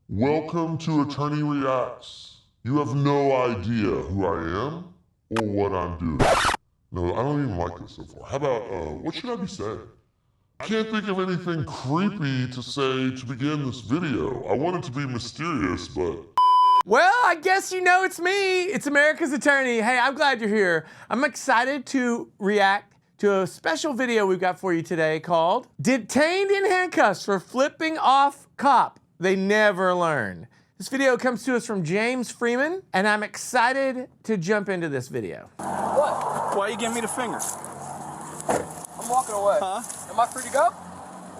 Welcome to Attorney Reacts. You have no idea who I am or what I'm doing. No, I don't even like this so far. How about, what should I be saying? I can't think of anything creepy to say to begin this video. I want it to be mysterious, but... Well, I guess you know it's me. It's America's Attorney. Hey, I'm glad you're here. I'm excited to react to a special video we've got for you today called Detained in Handcuffs for Flipping Off Cop. They Never Learn. This video comes to us from James Freeman, and I'm excited to jump into this video. What? Why are you giving me the finger? I'm walking away. Huh? Am I free to go?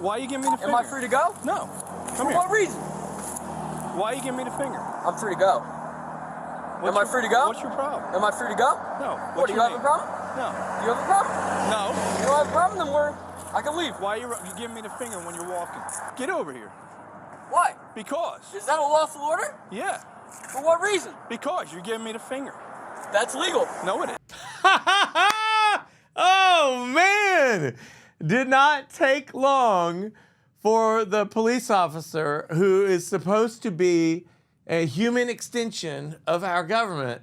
Why are you giving me the finger? Am I free to go? No. Come For here. what reason? Why are you giving me the finger? I'm free to go. Am I free to go? What's your problem? Am I free to go? No. What, do you have a problem? No. Do you have a problem? No. If you don't have a problem, then I can leave. Why are you giving me the finger when you're walking? Get over here. Why? Because. Is that a lawful order? Yeah. For what reason? Because you're giving me the finger. That's legal. No, it isn't. Oh, man. Did not take long for the police officer who is supposed to be a human extension of our government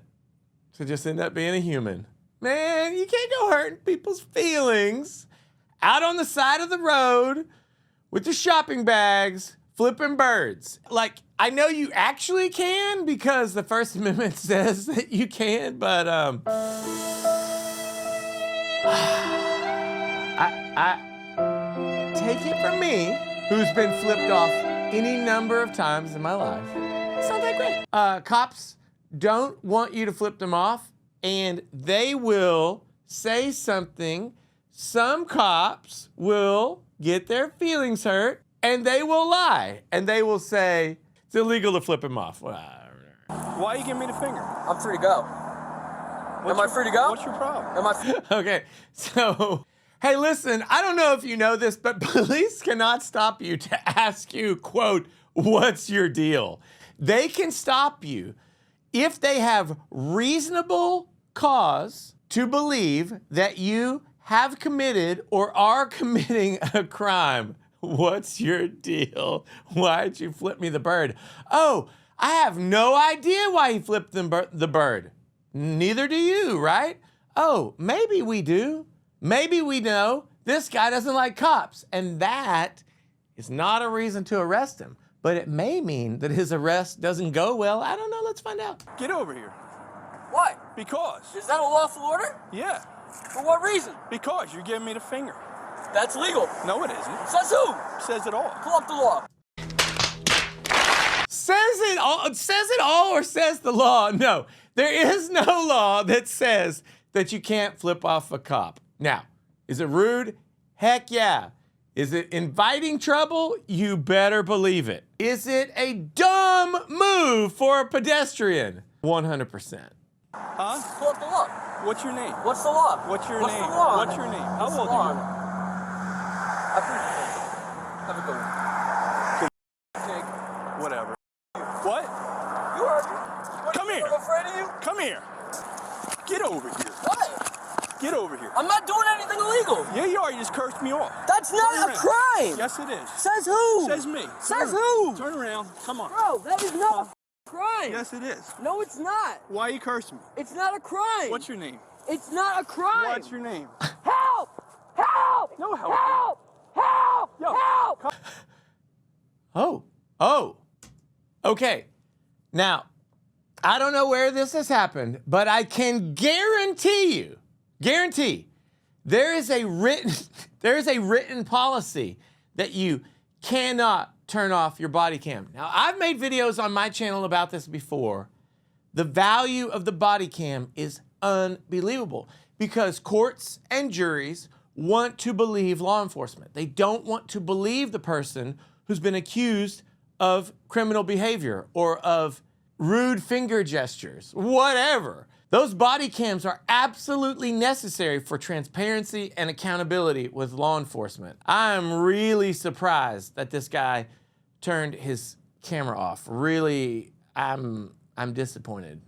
to just end up being a human. Man, you can't go hurting people's feelings out on the side of the road with your shopping bags, flipping birds. Like, I know you actually can because the First Amendment says that you can, but I take it from me, who's been flipped off any number of times in my life. It's not that great. Cops don't want you to flip them off, and they will say something. Some cops will get their feelings hurt, and they will lie, and they will say, it's illegal to flip him off. Why are you giving me the finger? I'm free to go. Am I free to go? What's your problem? Am I Okay, so, hey, listen, I don't know if you know this, but police cannot stop you to ask you, quote, what's your deal? They can stop you if they have reasonable cause to believe that you have committed or are committing a crime. What's your deal? Why'd you flip me the bird? Oh, I have no idea why he flipped the bird. Neither do you, right? Oh, maybe we do. Maybe we know this guy doesn't like cops, and that is not a reason to arrest him. But it may mean that his arrest doesn't go well. I don't know. Let's find out. Get over here. Why? Because. Is that a lawful order? Yeah. For what reason? Because you're giving me the finger. That's legal. No, it isn't. Says who? Says it all. Pull up the law. Says it all or says the law? No, there is no law that says that you can't flip off a cop. Now, is it rude? Heck yeah. Is it inviting trouble? You better believe it. Is it a dumb move for a pedestrian? 100%. Huh? Pull up the law. What's your name? What's the law? What's your What's name? the law? What's your name? How What's the old law? are you? I appreciate it. Have a good one. Jake. Whatever. What? You heard me. What, Come here. I'm afraid of you? Come here. Get over here. What? Get over here. I'm not doing anything illegal. Yeah, you are. You just cursed me off. That's Turn not a around. crime. Yes, it is. Says who? Says me. Says who? Turn around. Come on. Bro, that is not a crime. Yes, it is. No, it's not. Why are you cursing me? It's not a crime. What's your name? It's not a crime. What's your name? Help! Help! No help. Help! Help! Yo, Help! Oh. Okay. Now, I don't know where this has happened, but I can guarantee, there is a written policy that you cannot turn off your body cam. Now, I've made videos on my channel about this before. The value of the body cam is unbelievable because courts and juries want to believe law enforcement. They don't want to believe the person who's been accused of criminal behavior or of rude finger gestures, whatever. Those body cams are absolutely necessary for transparency and accountability with law enforcement. I'm really surprised that this guy turned his camera off. Really, I'm disappointed.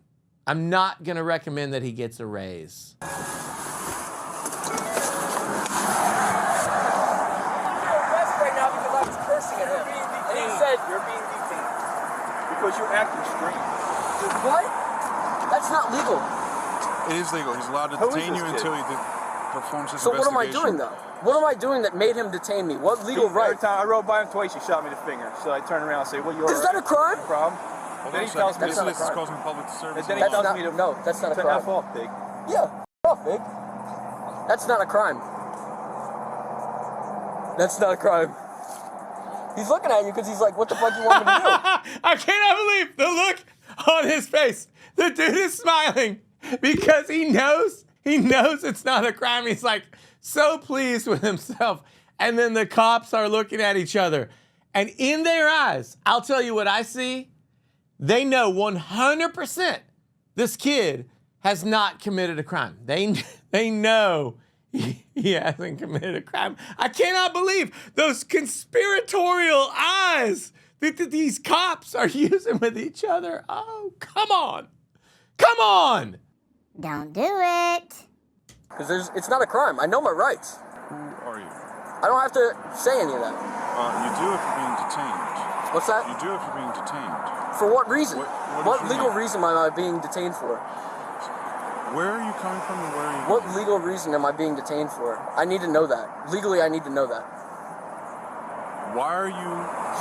I'm not gonna recommend that he gets a raise. I'm under arrest right now because I was cursing at him. And he said, You're being detained. because you're acting strange. What? That's not legal. It is legal. He's allowed to Who is detain you this kid? until he performs his So what am I investigation. doing though? What am I doing that made him detain me? What legal Every right? time I rode by him twice, he shot me the finger. So I turned around and say, "Well, you're Is that a crime? problem?" Hold Then on he a tells second. me That's not a This is crime. causing public disturbance. And then he That's tells not, me to no, that's not a to crime. F off, big. Yeah, off, big. That's not a crime. That's not a crime. He's looking at you because he's like, what the fuck you want me to do? I cannot believe the look on his face. The dude is smiling because he knows it's not a crime. He's like so pleased with himself. And then the cops are looking at each other. And in their eyes, I'll tell you what I see. They know 100% this kid has not committed a crime. They know he hasn't committed a crime. I cannot believe those conspiratorial eyes that these cops are using with each other. Oh, come on. Come on. Don't do it. Because it's not a crime. I know my rights. Who are you? I don't have to say any of that. You do if you're being detained. What's that? You do if you're being detained. For what reason? What What did you legal do? reason am I being detained for? Where are you coming from and where are you What going? legal reason am I being detained for? I need to know that. Legally, I need to know that. Why are you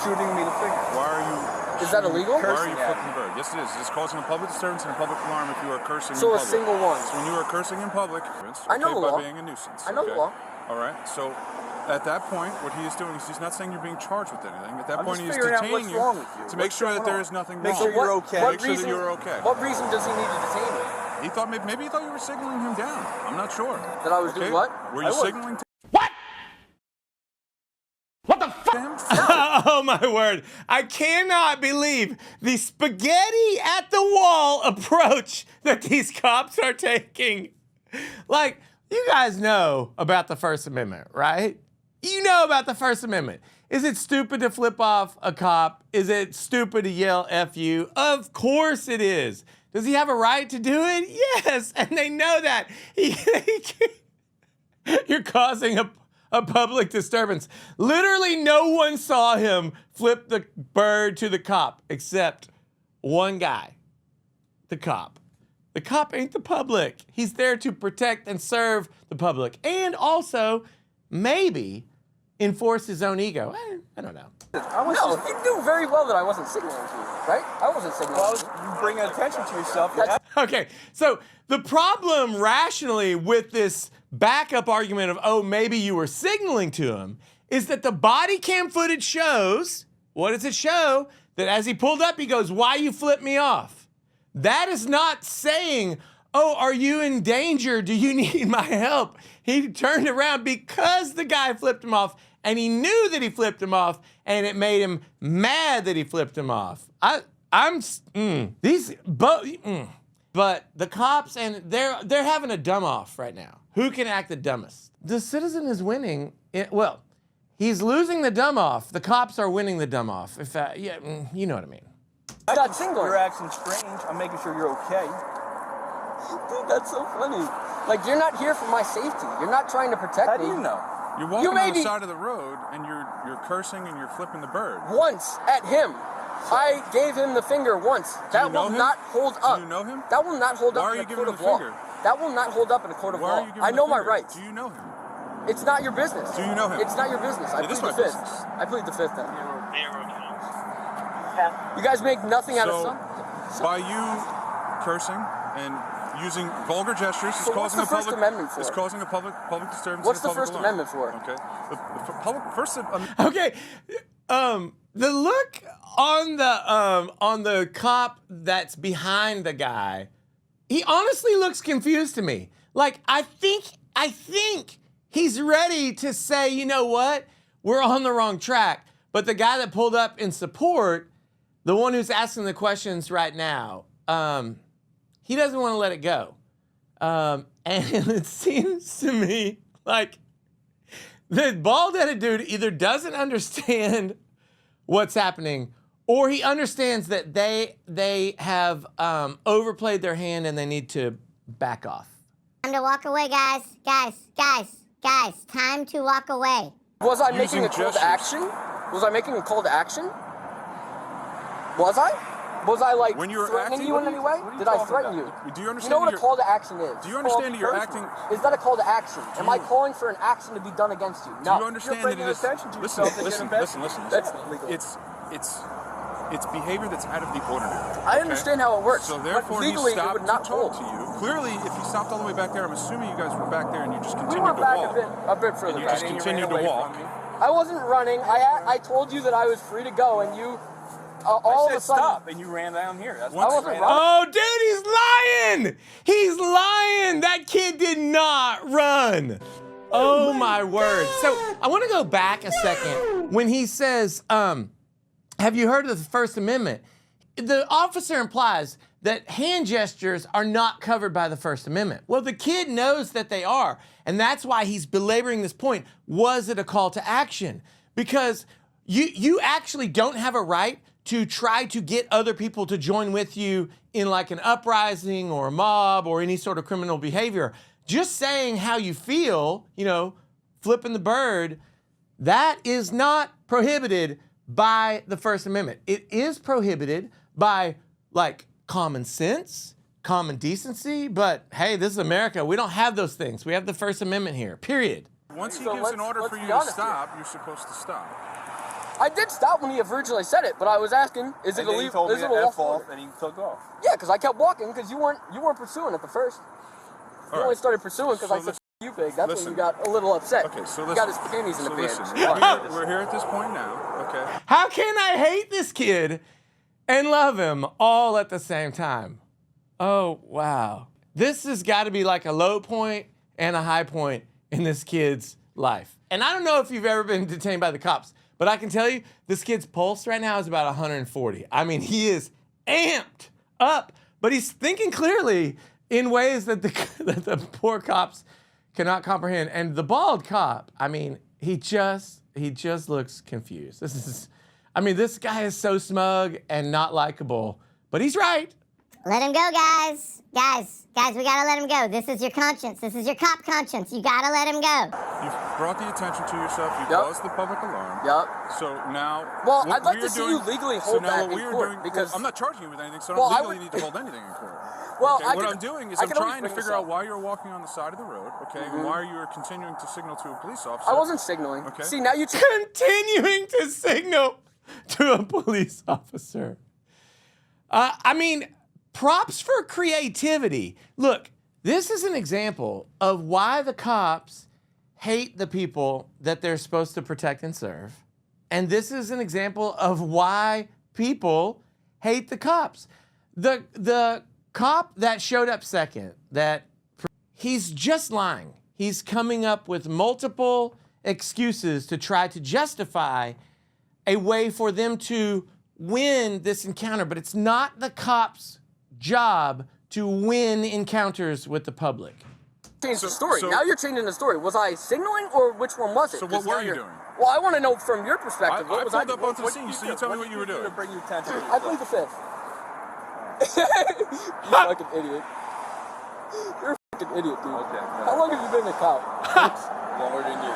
Shooting me the finger. Why are you Is that illegal? Why are you Cursing at flipping the bird? Yes, it is. It's causing a public disturbance and a public alarm if you are cursing So in a public. single one. So when you are cursing in public, I know okay, the by law. being a nuisance. I know the okay? law. All right. So at that point, what he is doing is he's not saying you're being charged with anything. At that I'm point, just he is figuring out detaining what's wrong with you. to make What's sure going that there on? is nothing Make wrong. sure you're okay. Make sure that you're okay. What reason does he need to detain me? He thought maybe he thought you were signaling him down. I'm not sure. That I was doing what? Were I you was. signaling to What? What the fuck? him? Oh my word. I cannot believe the spaghetti at the wall approach that these cops are taking. Like, you guys know about the First Amendment, right? You know about the First Amendment. Is it stupid to flip off a cop? Is it stupid to yell F you? Of course it is. Does he have a right to do it? Yes, and they know that. You're causing a public disturbance. Literally no one saw him flip the bird to the cop except one guy, the cop. The cop ain't the public. He's there to protect and serve the public and also maybe enforce his own ego. I don't know. No, you knew very well that I wasn't signaling to you, right? I wasn't signaling Well, to you. you bring attention to yourself. That's- Okay, so the problem rationally with this backup argument of, oh, maybe you were signaling to him, is that the body cam footage shows, what does it show? That as he pulled up, he goes, why you flip me off? That is not saying, oh, are you in danger? Do you need my help? He turned around because the guy flipped him off, and he knew that he flipped him off, and it made him mad that he flipped him off. But the cops, and they're having a dumb off right now. Who can act the dumbest? The citizen is winning. Well, he's losing the dumb off. The cops are winning the dumb off. You know what I mean. I'm not signaling. You're acting strange. I'm making sure you're okay. Dude, that's so funny. Like, you're not here for my safety. You're not trying to protect How me. do you know? You're walking on maybe- the side of the road and you're cursing and you're flipping the bird. Once at him. I gave him the finger once. That you know will him? not hold up. Do you know him? That will not hold Why up are in you a giving court him of the law. finger? That will not hold up in a court of Why are law. you giving I the know my finger? rights. Do you know him? It's not your business. Do you know him? It's not your business. I It is plead my the fifth. business. I plead the fifth then. You guys make nothing out of So, something. by you cursing and using vulgar gestures, it's So what's causing the a First public. Amendment for? It's causing a public disturbance. What's and a the public First alarm. Amendment for? Okay. The public First. Okay, the look on the cop that's behind the guy, he honestly looks confused to me. Like I think he's ready to say, you know what, we're on the wrong track. But the guy that pulled up in support, the one who's asking the questions right now, he doesn't want to let it go. And it seems to me like the bald-headed dude either doesn't understand what's happening, or he understands that they have overplayed their hand and they need to back off. Time to walk away, guys. Guys. Time to walk away. Was I Using making a call gestures. to action? Was I making a call to action? Was I? Was I like When you're threatening acting- you in any way? what are you Did I talking threaten about? you? Do you understand You know what a you're- call to action is? Do you understand that you're acting? Is that a call to action? Am I calling for an action to be done against you? Do No. you understand You're that it bringing is? attention to Listen, yourself and listen, getting listen, listen, That's listen. illegal. It's behavior that's out of the ordinary. I okay? understand how it works. So but therefore, legally he it stopped would not to talk hold. to you. Clearly, if he stopped all the way back there, I'm assuming you guys were back there and you just We continued went to back walk. a bit further you back. just And you continued ran to away walk. from me. I wasn't running. I told you that I was free to go, and you all I of a said sudden. stop, and you ran down here. That's Once- why I wasn't ran running. Oh, dude, he's lying! He's lying! That kid did not run. Oh my word. So I want to go back a second when he says, have you heard of the First Amendment? The officer implies that hand gestures are not covered by the First Amendment. Well, the kid knows that they are, and that's why he's belaboring this point. Was it a call to action? Because you actually don't have a right to try to get other people to join with you in like an uprising or a mob or any sort of criminal behavior. Just saying how you feel, you know, flipping the bird, that is not prohibited by the First Amendment. It is prohibited by like common sense, common decency, but hey, this is America. We don't have those things. We have the First Amendment here, period. Once he So gives an order let's for you be to honest stop, you're supposed to stop. I did stop when he originally said it, but I was asking, is it And then he illegal? told me Is it to a F lawful off, order? and he took off. Yeah, because I kept walking because you weren't pursuing at the first. You only started pursuing because So I said listen- you big. That's listen. when you got a little upset. Okay, so you got listen. his panties in So the listen, pants. we're here at this point now, okay? How can I hate this kid and love him all at the same time? Oh, wow. This has got to be like a low point and a high point in this kid's life. And I don't know if you've ever been detained by the cops, but I can tell you this kid's pulse right now is about 140. I mean, he is amped up, but he's thinking clearly in ways that that the poor cops cannot comprehend. And the bald cop, I mean, he just looks confused. This guy is so smug and not likable, but he's right. Let him go, guys. Guys, we gotta let him go. This is your conscience. This is your cop conscience. You gotta let him go. You've brought the attention to yourself. You've Yep. caused the public alarm. Yup. So now, Well, what I'd like we to are see doing- you legally so hold now that what we in are court, doing, because- I'm not charging you with anything, so I Well, don't I legally would- need to hold anything in court. Well, Okay, I what could- I'm doing is I I'm could always trying to bring figure this out up. why you're walking on the side of the road, okay, and why you're continuing to signal to a police officer. I wasn't signaling. Okay. See, now you. Continuing to signal to a police officer. Props for creativity. Look, this is an example of why the cops hate the people that they're supposed to protect and serve. And this is an example of why people hate the cops. The cop that showed up second, he's just lying. He's coming up with multiple excuses to try to justify a way for them to win this encounter, but it's not the cops' job to win encounters with the public. Change the story. so- Now you're changing the story. Was I signaling or which one was it? So 'Cause what now were you you're- doing? Well, I want to know from your perspective. I What was pulled I up onto the scene, so you tell me what you were To doing. bring you attention. I plead the fifth. You fucking idiot. You're a fucking idiot, dude. Okay. How long have you been a cop? Longer than you.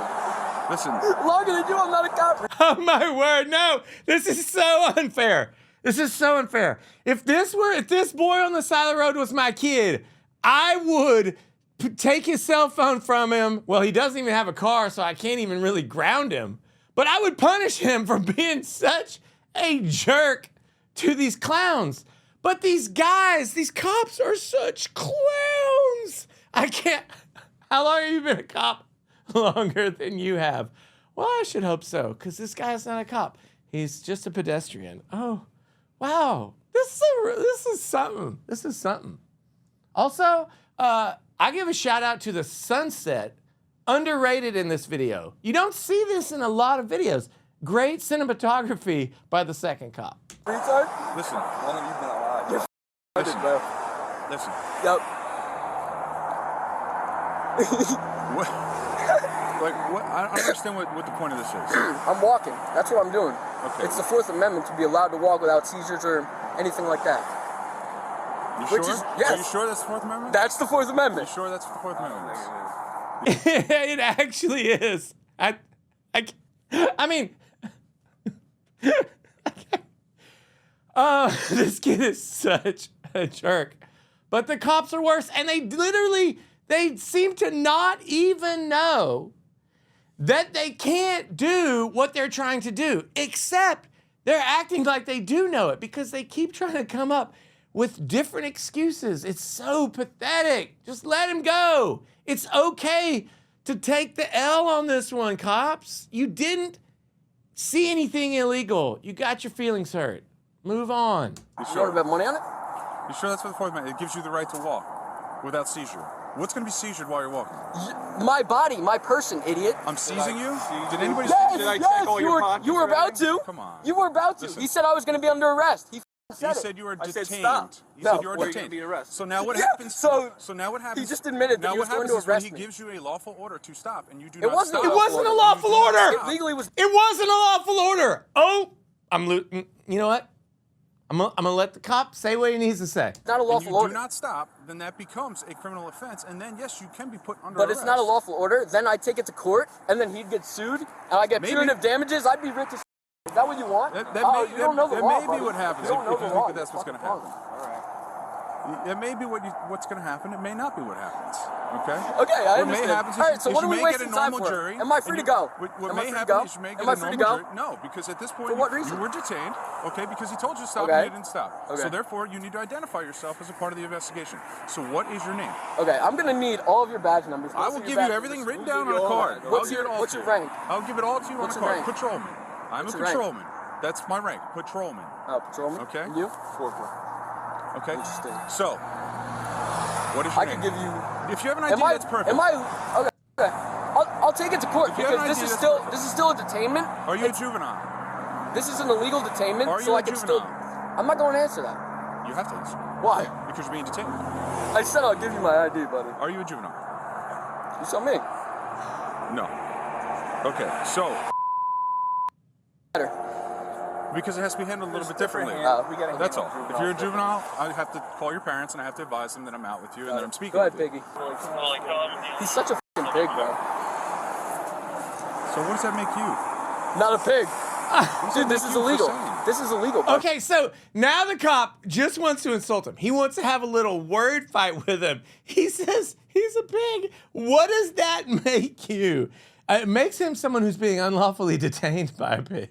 Listen, Longer than you, I'm not a cop. Oh my word, no. This is so unfair. This is so unfair. If this boy on the side of the road was my kid, I would take his cell phone from him. Well, he doesn't even have a car, so I can't even really ground him. But I would punish him for being such a jerk to these clowns. But these guys, these cops are such clowns. I can't. How long have you been a cop? Longer than you have. Well, I should hope so, because this guy's not a cop. He's just a pedestrian. Oh, wow. This is something. This is something. Also, I give a shout out to the sunset. Underrated in this video. You don't see this in a lot of videos. Great cinematography by the second cop. Retard? listen, How long have you been alive? listen, Bro. listen. Yep. What? Like, what? I don't understand what the point of this is. I'm walking. That's what I'm doing. Okay. It's the Fourth Amendment to be allowed to walk without seizures or anything like that. You Which sure? is- yes. Are you sure that's the Fourth Amendment? That's the Fourth You Amendment. sure that's the Fourth Amendment? It actually is. This kid is such a jerk. But the cops are worse, and they seem to not even know that they can't do what they're trying to do, except they're acting like they do know it because they keep trying to come up with different excuses. It's so pathetic. Just let him go. It's okay to take the L on this one, cops. You didn't see anything illegal. You got your feelings hurt. Move on. You sure about money on it? You sure that's for the Fourth Amendment? It gives you the right to walk without seizure. What's going to be seizured while you're walking? My body, my person, idiot. I'm seizing you? Did anybody Yes, seize you? yes, you were about to. Come on. You were about to. Listen. He said I was going to be under arrest. He You said said it. you were I detained. said stop. You No. said you were Where are you detained. gonna be arrested? So now what Yeah, happens? so now what happens? he just admitted that now he was what going happens to is when arrest he me. gives you a lawful order to stop, and you do It not wasn't stop. a It wasn't a lawful You do not order. stop. It legally was. It wasn't a lawful order. Oh, you know what? I'm gonna let the cop say what he needs to say. Not a And lawful you order. do not stop, then that becomes a criminal offense, and then yes, you can be put under But arrest. it's not a lawful order. Then I take it to court, and then he'd get sued, and I get Maybe. punitive damages. I'd be rich as. Is that what you want? That Oh, may, you don't know the that law, may be buddy. what happens You don't if know you the think law. that that's what's going to happen. It may be what's going to happen. It may not be what happens. Okay. Okay, I What may understand. happen is All right, so is what you are we may get a wasting time normal for? jury. Am I free and to go? What Am I may free to happen go? is you may get Am a I free to normal go? jury. No, because at this point For what reason? you were detained. Okay, because he told you to stop Okay. and you didn't stop. Okay. So therefore, you need to identify yourself as a part of the investigation. So what is your name? Okay, I'm gonna need all of your badge numbers. I will give you everything written down on a card. What's I'll give it all what's to your you. rank? I'll give it all to you What's on your a card. rank? Patrolman. I'm What's a your rank? patrolman. That's my rank. Patrolman. Oh, patrolman. Okay. And you? Corporal. Okay. Interesting. So, what is your I name? could give you. If you have an Am ID, I? that's perfect. Am I? Okay. Okay. I'll take it to court If you have because an this ID, is that's still perfect. this is still a detainment. Are you a juvenile? This is an illegal detainment, Are so you I a can still. juvenile? I'm not going to answer that. You have to answer. Why? Because you're being detained. I said I'll give you my ID, buddy. Are you a juvenile? You tell me. No. Okay, so Better. because it has to be handled a little bit differently. We gotta That's handle all. If you're a juvenile, I have to call your parents and I have to advise them that I'm out with you and that I'm speaking. Go ahead, with you. Piggy. He's such a f***ing pig, bro. So what does that make you? Not a pig. Dude, this make is you for illegal. saying? This is illegal, bro. Okay, so now the cop just wants to insult him. He wants to have a little word fight with him. He says he's a pig. What does that make you? It makes him someone who's being unlawfully detained by a pig.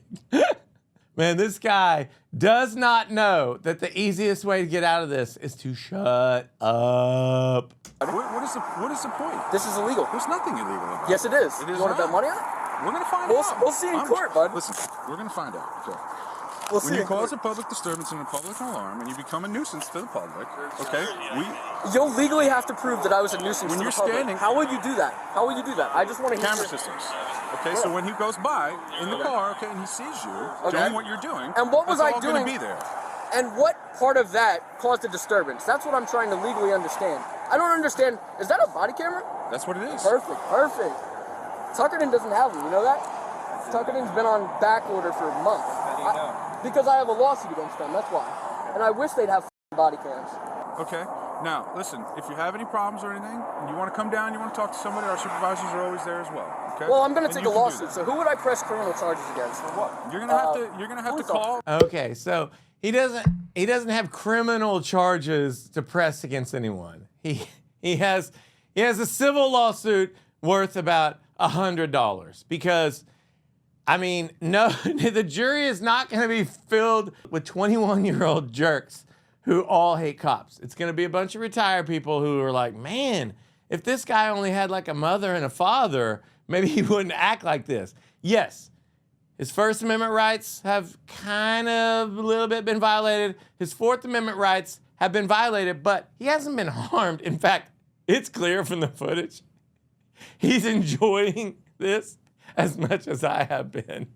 Man, this guy does not know that the easiest way to get out of this is to shut up. What is the point? This is illegal. There's nothing illegal about it. Yes, it is. It You is want to not. bet money on it? We're gonna find We'll- out. we'll see in court, bud. Listen, we're gonna find out. Okay. We'll When see. you in cause court. a public disturbance and a public alarm, and you become a nuisance to the public, okay? You'll legally have to prove that I was a nuisance When to you're the public. standing- How will you do that? How will you do that? I just want to hear Camera your- systems. Okay, so when he goes by in the car, okay, and he sees you doing what you're doing, And what was that's I all gonna doing? be there. And what part of that caused a disturbance? That's what I'm trying to legally understand. I don't understand. Is that a body camera? That's what it is. Perfect, perfect. Tuckerton doesn't have them, you know that? Tuckerton's been on back order for months. Because I have a lawsuit against them, that's why. And I wish they'd have body cams. Okay. Now, listen. If you have any problems or anything, and you want to come down, you want to talk to somebody, our supervisors are always there as well. Okay. Well, I'm going to And take you a can do lawsuit, that. so who would I press criminal charges against? For what? You're gonna have to. You're gonna have to police call. Okay, so he doesn't have criminal charges to press against anyone. He has a civil lawsuit worth about $100 because, I mean, no, the jury is not going to be filled with 21-year-old jerks who all hate cops. It's going to be a bunch of retired people who are like, man, if this guy only had like a mother and a father, maybe he wouldn't act like this. Yes, his First Amendment rights have kind of a little bit been violated. His Fourth Amendment rights have been violated, but he hasn't been harmed. In fact, it's clear from the footage. He's enjoying this as much as I have been.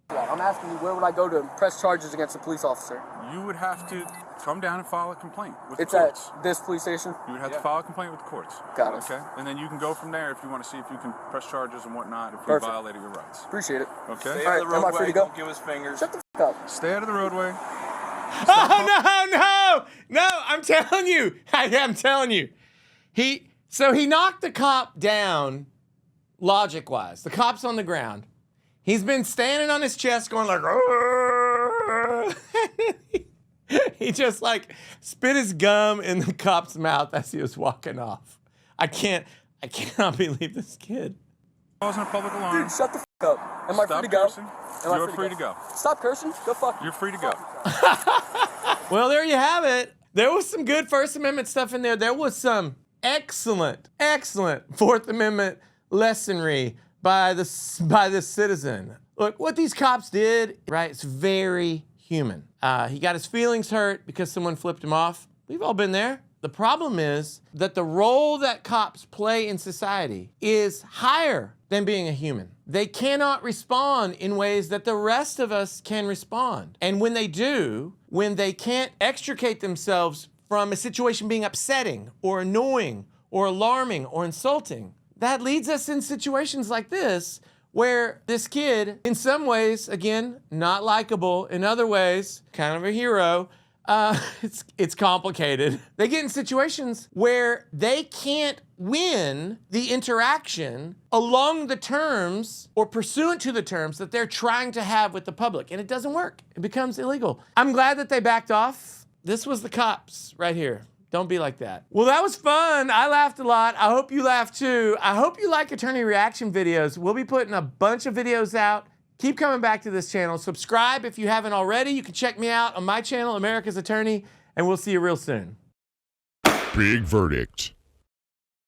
I'm asking you, where would I go to press charges against a police officer? You would have to come down and file a complaint with It's the at courts. this police station? You would have to file a complaint with the courts. Got it. Okay, and then you can go from there if you want to see if you can press charges and whatnot if Perfect. you violated your rights. Appreciate it. Okay. Stay All out right, of the am I roadway. free to go? Don't give us fingers. Shut the f*** up. Stay out of the roadway. Oh, no, I'm telling you. I'm telling you. He knocked the cop down logic-wise. The cop's on the ground. He's been standing on his chest going like, He just like spit his gum in the cop's mouth as he was walking off. I cannot believe this kid. Causing a public alarm. Dude, shut the f up. Am I free to go? Cursing. You're free to go. Stop cursing. Go fuck. You're free to go. Well, there you have it. There was some good First Amendment stuff in there. There was some excellent Fourth Amendment lessonry by the citizen. Look, what these cops did, right, it's very human. He got his feelings hurt because someone flipped him off. We've all been there. The problem is that the role that cops play in society is higher than being a human. They cannot respond in ways that the rest of us can respond. And when they do, when they can't extricate themselves from a situation being upsetting or annoying or alarming or insulting, that leads us in situations like this where this kid, in some ways, again, not likable, in other ways, kind of a hero, it's complicated. They get in situations where they can't win the interaction along the terms or pursuant to the terms that they're trying to have with the public, and it doesn't work. It becomes illegal. I'm glad that they backed off. This was the cops right here. Don't be like that. Well, that was fun. I laughed a lot. I hope you laughed too. I hope you like attorney reaction videos. We'll be putting a bunch of videos out. Keep coming back to this channel. Subscribe if you haven't already. You can check me out on my channel, America's Attorney, and we'll see you real soon. Big verdict.